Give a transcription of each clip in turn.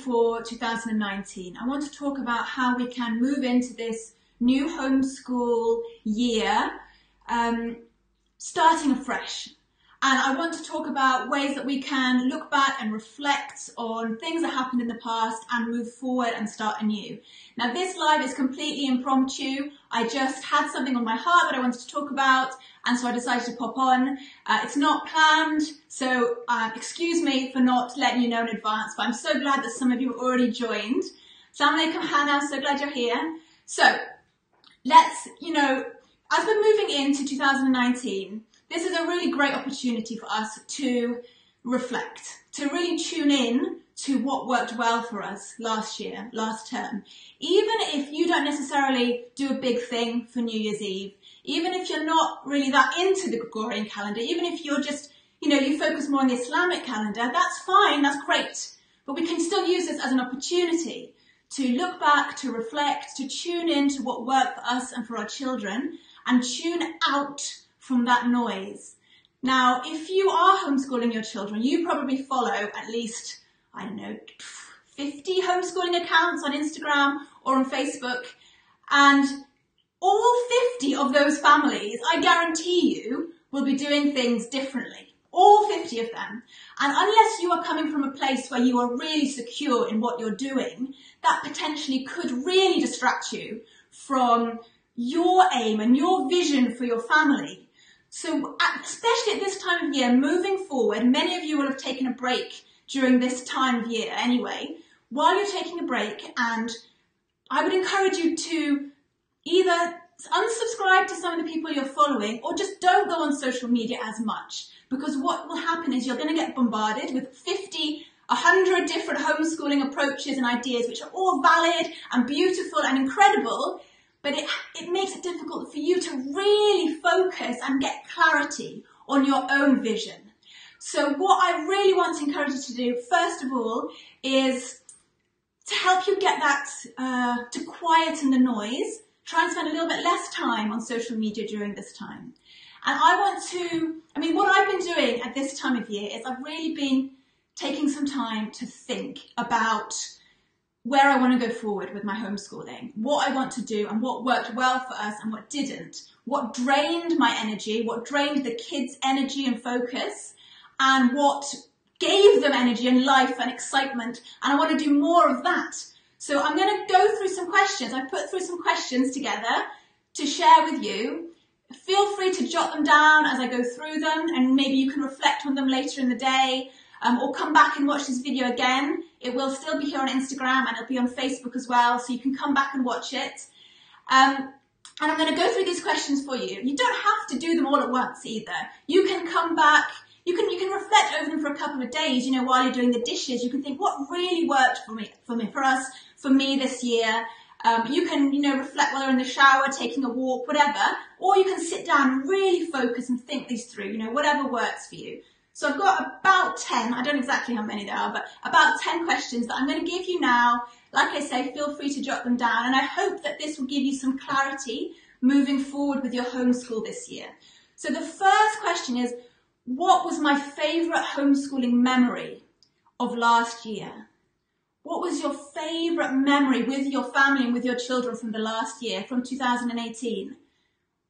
for 2019. I want to talk about how we can move into this new homeschool year, starting afresh. And I want to talk about ways that we can look back and reflect on things that happened in the past and move forward and start anew. Now, this live is completely impromptu. I just had something on my heart that I wanted to talk about, and so I decided to pop on. It's not planned, so excuse me for not letting you know in advance, but I'm so glad that some of you have already joined. Assalamu alaikum, Hannah, so glad you're here. So, let's, as we're moving into 2019, this is a really great opportunity for us to reflect, to really tune in to what worked well for us last year, last term. Even if you don't necessarily do a big thing for New Year's Eve, even if you're not really that into the Gregorian calendar, even if you're just, you focus more on the Islamic calendar, that's fine, that's great. But we can still use this as an opportunity to look back, to reflect, to tune in to what worked for us and for our children, and tune out from that noise. Now, if you are homeschooling your children, you probably follow at least, 50 homeschooling accounts on Instagram or on Facebook, and all 50 of those families, I guarantee you, will be doing things differently. All 50 of them. And unless you are coming from a place where you are really secure in what you're doing, that potentially could really distract you from your aim and your vision for your family. So especially at this time of year, moving forward, many of you will have taken a break during this time of year anyway. While you're taking a break, and I would encourage you to either unsubscribe to some of the people you're following or just don't go on social media as much, because what will happen is you're going to get bombarded with 50, 100 different homeschooling approaches and ideas, which are all valid and beautiful and incredible. But it makes it difficult for you to really focus and get clarity on your own vision. So what I really want to encourage you to do, first of all, is to help you get that, to quieten the noise, try and spend a little bit less time on social media during this time. And what I've been doing at this time of year is I've really been taking some time to think about where I want to go forward with my homeschooling, what I want to do and what worked well for us and what didn't, what drained my energy, what drained the kids' energy and focus, and what gave them energy and life and excitement, and I want to do more of that. So I'm going to go through some questions. I've put through some questions together to share with you. Feel free to jot them down as I go through them, and maybe you can reflect on them later in the day. Or come back and watch this video again. It will still be here on Instagram and it'll be on Facebook as well, so you can come back and watch it. And I'm going to go through these questions for you. You don't have to do them all at once either. You can come back, you can reflect over them for a couple of days, while you're doing the dishes. You can think, what really worked for me this year. You can, reflect while you're in the shower, taking a walk, whatever. Or you can sit down and really focus and think these through, whatever works for you. So I've got about 10, I don't know exactly how many there are, but about 10 questions that I'm going to give you now. Like I say, feel free to jot them down, and I hope that this will give you some clarity moving forward with your homeschool this year. So the first question is, what was my favourite homeschooling memory of last year? What was your favourite memory with your family and with your children from the last year, from 2018?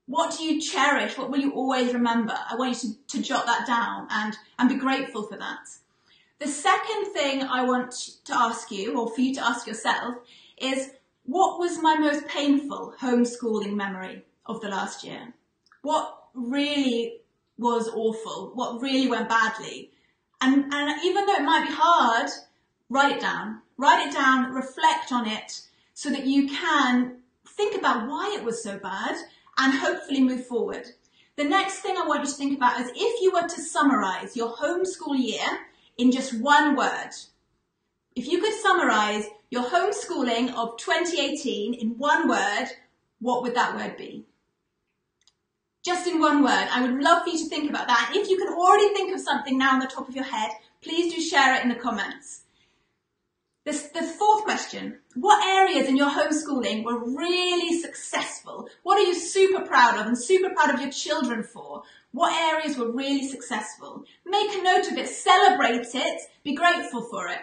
What do you cherish? What will you always remember? I want you to jot that down and be grateful for that. The second thing I want to ask you, or for you to ask yourself, is what was my most painful homeschooling memory of the last year? What really was awful? What really went badly? And even though it might be hard, write it down. Write it down, reflect on it, so that you can think about why it was so bad and hopefully move forward. The next thing I want you to think about is if you were to summarise your homeschool year in just one word. If you could summarise your homeschooling of 2018 in one word, what would that word be? Just in one word. I would love for you to think about that. And if you can already think of something now on the top of your head, please do share it in the comments. The fourth question, what areas in your homeschooling were really successful? What are you super proud of and super proud of your children for? What areas were really successful? Make a note of it, celebrate it, be grateful for it.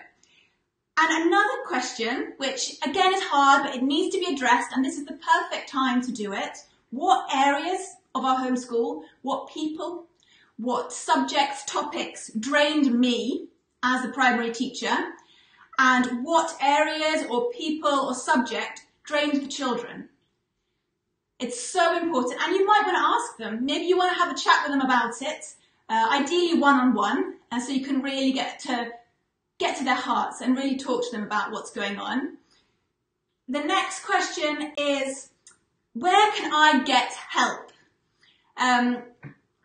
And another question, which again is hard, but it needs to be addressed, and this is the perfect time to do it. What areas of our homeschool, what people, what subjects, topics drained me as a primary teacher, and what areas or people or subject drained the children? It's so important, and you might want to ask them. Maybe you want to have a chat with them about it, ideally one-on-one, and so you can really get to their hearts and really talk to them about what's going on. The next question is, where can I get help? And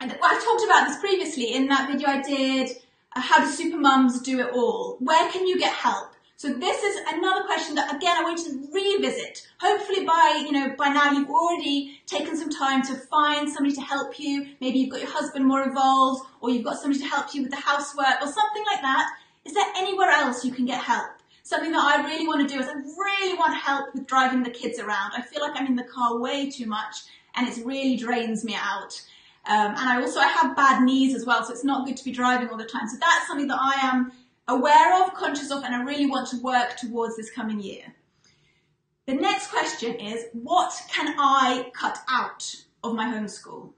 I've talked about this previously in that video I did, how do super mums do it all? Where can you get help? So this is another question that, again, I want you to revisit. Hopefully by now you've already taken some time to find somebody to help you. Maybe you've got your husband more involved, or you've got somebody to help you with the housework or something like that. Is there anywhere else you can get help? Something that I really want to do is I really want help with driving the kids around. I feel like I'm in the car way too much and it really drains me out. And I have bad knees as well, so it's not good to be driving all the time. So that's something that I am aware of, conscious of, and I really want to work towards this coming year. The next question is, what can I cut out of my homeschool?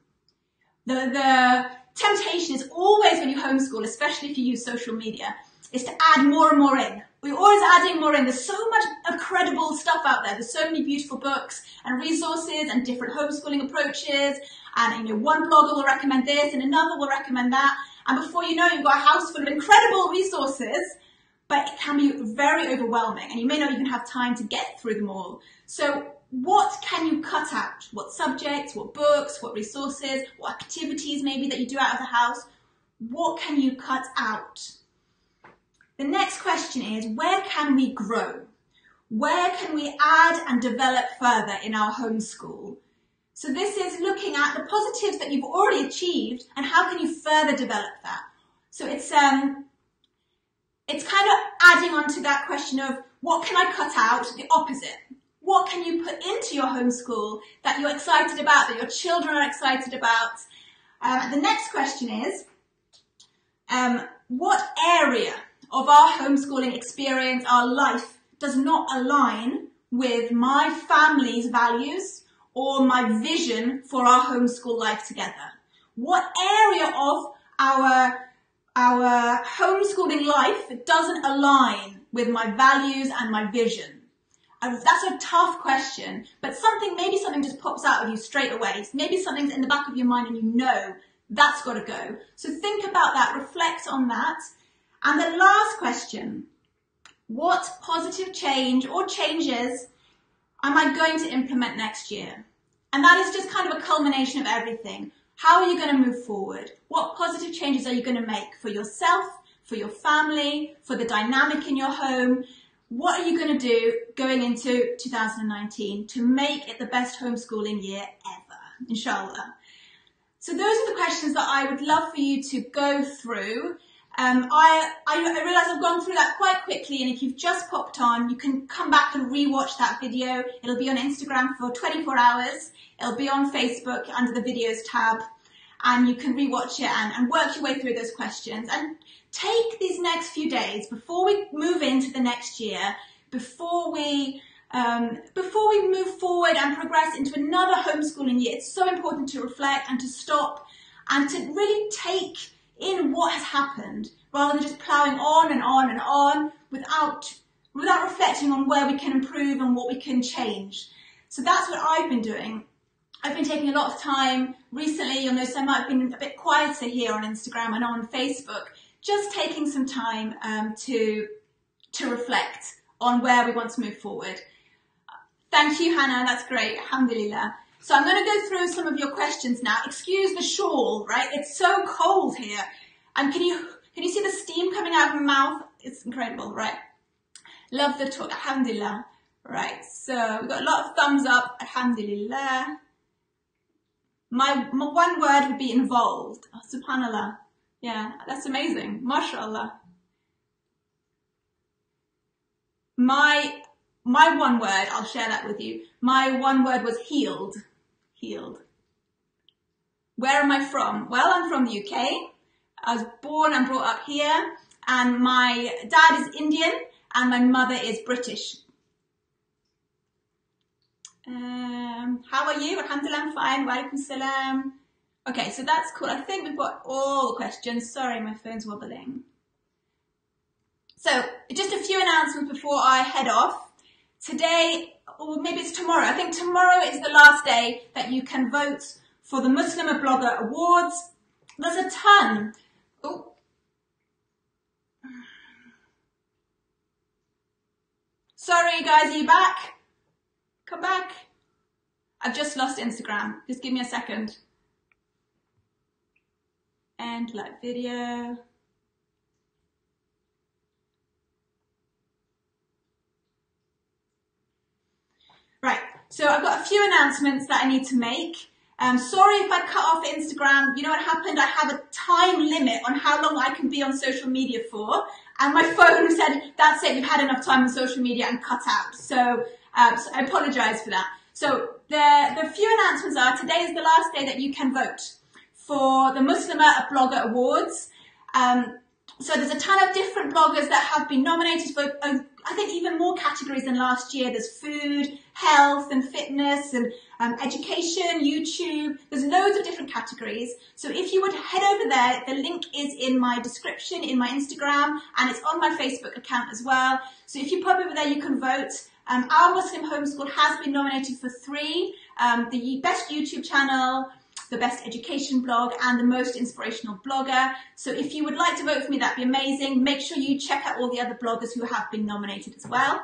The temptation is always when you homeschool, especially if you use social media, is to add more and more in. We're always adding more in. There's so much incredible stuff out there. There's so many beautiful books and resources and different homeschooling approaches. And one blogger will recommend this and another will recommend that. And before you know, you've got a house full of incredible resources, but it can be very overwhelming and you may not even have time to get through them all. So what can you cut out? What subjects, what books, what resources, what activities maybe that you do out of the house? What can you cut out? The next question is, where can we grow? Where can we add and develop further in our homeschool? So this is looking at the positives that you've already achieved and how can you further develop that? So it's kind of adding on to that question of what can I cut out, the opposite. What can you put into your homeschool that you're excited about, that your children are excited about? The next question is, what area of our homeschooling experience, our life, does not align with my family's values or my vision for our homeschool life together? What area of our homeschooling life doesn't align with my values and my vision? That's a tough question, but maybe something just pops out of you straight away. Maybe something's in the back of your mind and you know that's got to go. So think about that, reflect on that. And the last question, what positive change or changes am I going to implement next year? And that is just kind of a culmination of everything. How are you going to move forward? What positive changes are you going to make for yourself, for your family, for the dynamic in your home? What are you going to do going into 2019 to make it the best homeschooling year ever, insha'Allah? So those are the questions that I would love for you to go through. I realise I've gone through that quite quickly, and if you've just popped on, you can come back and re-watch that video. It'll be on Instagram for 24 hours. It'll be on Facebook under the videos tab, and you can re-watch it and work your way through those questions. And take these next few days before we move into the next year, before we move forward and progress into another homeschooling year. It's so important to reflect and to stop and to really take in what has happened, rather than just ploughing on and on and on without reflecting on where we can improve and what we can change. So that's what I've been doing. I've been taking a lot of time recently. You'll notice I might have been a bit quieter here on Instagram and on Facebook, just taking some time to reflect on where we want to move forward. Thank you, Hannah. That's great. Alhamdulillah. So I'm going to go through some of your questions now. Excuse the shawl, right? It's so cold here. And can you see the steam coming out of my mouth? It's incredible, right? Love the talk. Alhamdulillah. Right. So we've got a lot of thumbs up. Alhamdulillah. My one word would be involved. Oh, subhanallah. Yeah, that's amazing. MashaAllah. My one word, I'll share that with you. My one word was healed. Healed. Where am I from? Well, I'm from the UK. I was born and brought up here, and my dad is Indian, and my mother is British. How are you? Alhamdulillah, I'm fine. Wa alaikum salam. Okay, so that's cool. I think we've got all the questions. Sorry, my phone's wobbling. So, just a few announcements before I head off. Today, or maybe it's tomorrow. I think tomorrow is the last day that you can vote for the Muslim Blogger Awards. There's a ton. Oh. Sorry guys, are you back? Come back. I've just lost Instagram. Just give me a second. End live video. Right, so I've got a few announcements that I need to make. Sorry if I cut off Instagram. You know what happened? I have a time limit on how long I can be on social media for. And my phone said, that's it, you've had enough time on social media, and cut out. So I apologize for that. So the few announcements are, today is the last day that you can vote for the Muslim Blogger Awards. So there's a ton of different bloggers that have been nominated for, I think, even more categories than last year. There's food, health and fitness, and education, YouTube. There's loads of different categories. So if you would head over there, the link is in my description, in my Instagram, and it's on my Facebook account as well. So if you pop over there, you can vote. Our Muslim Homeschool has been nominated for 3, the best YouTube channel, the best education blog, and the most inspirational blogger. So if you would like to vote for me, that'd be amazing. Make sure you check out all the other bloggers who have been nominated as well.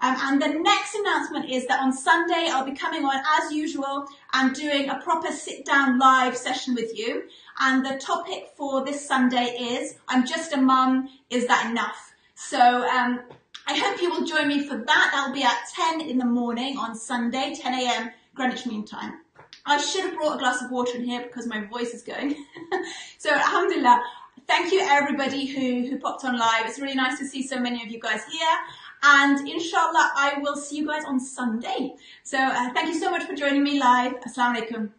And the next announcement is that on Sunday, I'll be coming on as usual and doing a proper sit-down live session with you. And the topic for this Sunday is, I'm just a mum, is that enough? So I hope you will join me for that. That'll be at 10 in the morning on Sunday, 10 a.m. Greenwich Mean Time. I should have brought a glass of water in here because my voice is going. So alhamdulillah, thank you everybody who popped on live. It's really nice to see so many of you guys here. And inshallah, I will see you guys on Sunday. So thank you so much for joining me live. Assalamu alaikum.